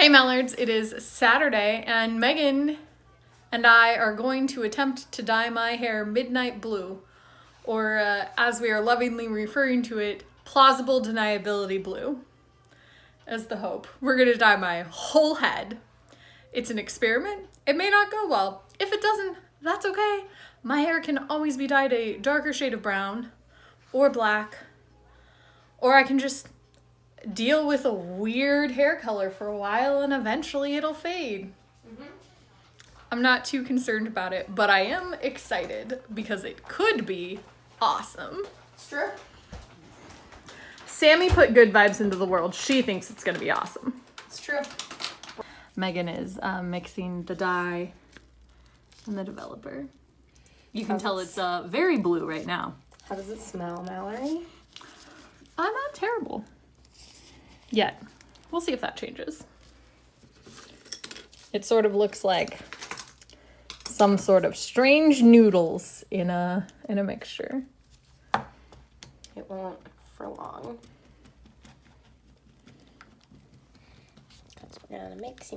Hey Mallards, it is Saturday and Megan and I are going to attempt to dye my hair midnight blue, or as we are lovingly referring to it, plausible deniability blue as the hope. We're going to dye my whole head. It's an experiment. It may not go well. If it doesn't, that's okay. My hair can always be dyed a darker shade of brown or black, or I can just deal with a weird hair color for a while and eventually it'll fade. I'm not too concerned about it, but I am excited because it could be awesome. It's true. Sammy put good vibes into the world. She thinks it's gonna be awesome. It's true. Megan is mixing the dye and the developer. You can tell it's very blue right now. How does it smell, Mallory? Not terrible. Yet. We'll see if that changes. It sort of looks like some sort of strange noodles in a mixture. It won't for long. Because we're gonna mix.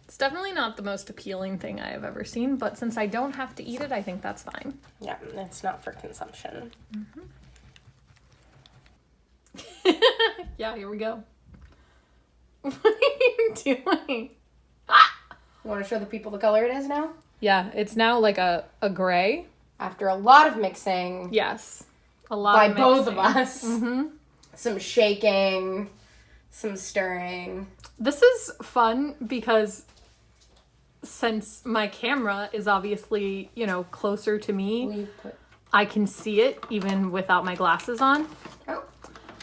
It's definitely not the most appealing thing I have ever seen, but since I don't have to eat it, I think that's fine. Yeah, it's not for consumption. Yeah, here we go. What are you doing? You want to show the people the color it is now? Yeah, it's now like a gray. After a lot of mixing. Yes. A lot by of mixing. both of us. Some shaking, some stirring. This is fun because since my camera is obviously, closer to me, I can see it even without my glasses on. Oh.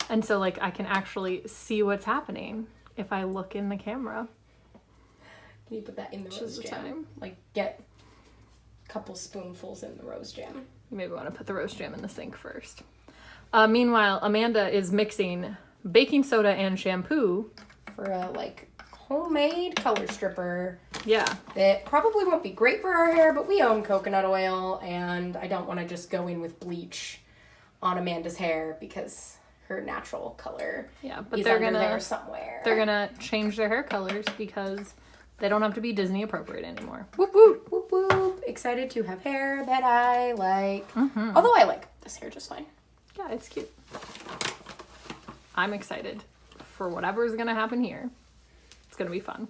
And so, I can actually see what's happening if I look in the camera. Can you put that in the rose jam? Get a couple spoonfuls in the rose jam. You maybe want to put the rose jam in the sink first. Meanwhile, Amanda is mixing baking soda and shampoo. For a, homemade color stripper. Yeah. That probably won't be great for our hair, but we own coconut oil, and I don't want to just go in with bleach on Amanda's hair because her natural color but is they're under gonna there somewhere. They're gonna change their hair colors because they don't have to be Disney appropriate anymore. Whoop whoop whoop whoop. Excited to have hair that I like. Although I like this hair just fine. Yeah, it's cute. I'm excited for whatever is gonna happen here. It's gonna be fun.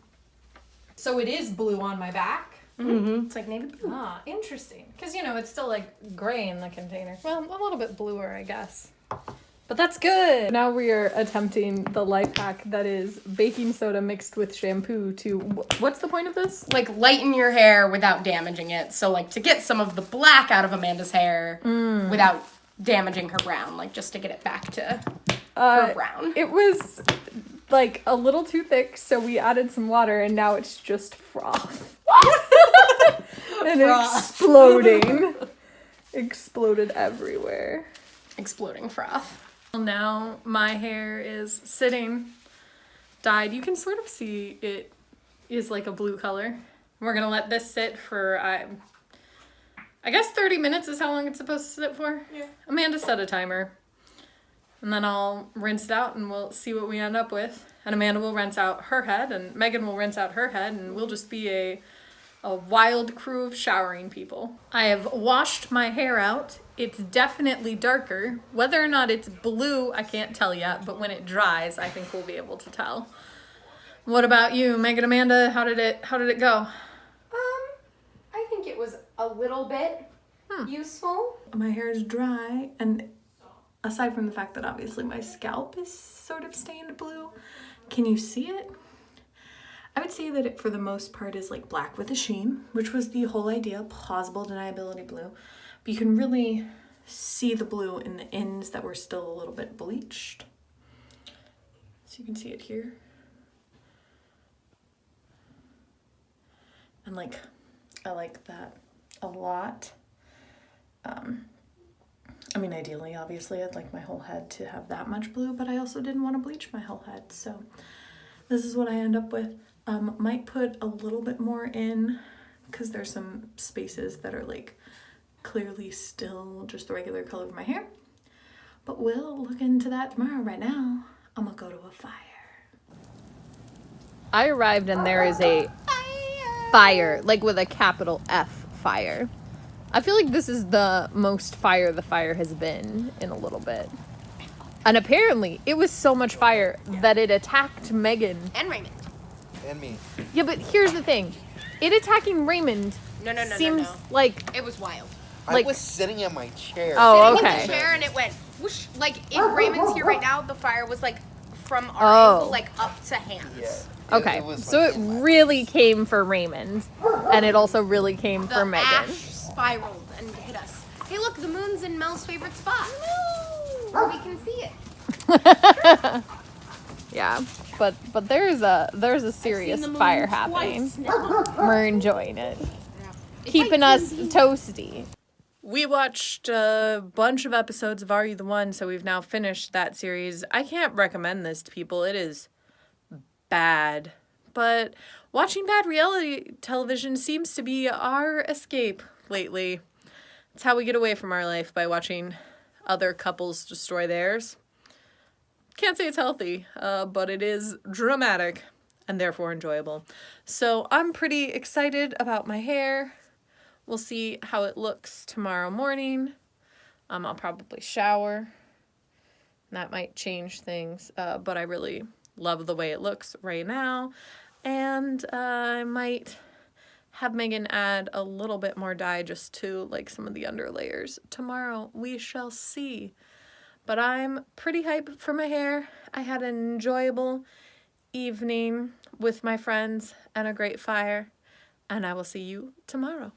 So it is blue on my back. It's like navy blue. Ah, interesting. Because, it's still gray in the container. Well, a little bit bluer, I guess. But that's good. Now we are attempting the life hack that is baking soda mixed with shampoo to... What's the point of this? Lighten your hair without damaging it. So, to get some of the black out of Amanda's hair without damaging her brown. Just to get it back to her brown. It was... a little too thick, so we added some water, and now it's just froth. And exploding. Exploded everywhere. Exploding froth. Well, now my hair is sitting dyed. You can sort of see it is a blue color. We're gonna let this sit for, I guess 30 minutes is how long it's supposed to sit for. Yeah. Amanda set a timer. And then I'll rinse it out and we'll see what we end up with. And Amanda will rinse out her head and Megan will rinse out her head and we'll just be a wild crew of showering people. I have washed my hair out. It's definitely darker. Whether or not it's blue, I can't tell yet, but when it dries, I think we'll be able to tell. What about you, Megan, Amanda? How did it go? I think it was a little bit useful. My hair is dry, and aside from the fact that obviously my scalp is sort of stained blue, can you see it? I would say that it, for the most part, is black with a sheen, which was the whole idea, plausible deniability blue. But you can really see the blue in the ends that were still a little bit bleached. So you can see it here. And I like that a lot. Ideally, obviously, I'd like my whole head to have that much blue, but I also didn't want to bleach my whole head, so this is what I end up with. Might put a little bit more in, because there's some spaces that are clearly still just the regular color of my hair. But we'll look into that tomorrow. Right now, I'm gonna go to a fire. I arrived and there is a fire, like with a capital F, fire. I feel like this is the most fire the fire has been in a little bit. And apparently, it was so much fire that it attacked Megan. And Raymond. And me. Yeah, but here's the thing. It attacking Raymond seems like... It was wild. Like, I was sitting in my chair. Oh, Sitting okay. in the chair and it went whoosh. Like, if Raymond's here right now, the fire was like from our angle, like up to hands. Yeah. Okay, was so like it really came for Raymond, and it also really came for Megan. Ash spiraled and hit us. Hey, look, the moon's in Mel's favorite spot. No, we can see it. Yeah, but there's a serious fire happening. We're enjoying it, keeping us toasty. We watched a bunch of episodes of Are You the One, so we've now finished that series. I can't recommend this to people. It is bad. But watching bad reality television seems to be our escape lately. It's how we get away from our life, by watching other couples destroy theirs. Can't say it's healthy, but it is dramatic and therefore enjoyable. So I'm pretty excited about my hair. We'll see how it looks tomorrow morning. I'll probably shower. That might change things, but I really love the way it looks right now. And I might have Megan add a little bit more dye just to like some of the under layers. Tomorrow we shall see. But I'm pretty hyped for my hair. I had an enjoyable evening with my friends and a great fire. And I will see you tomorrow.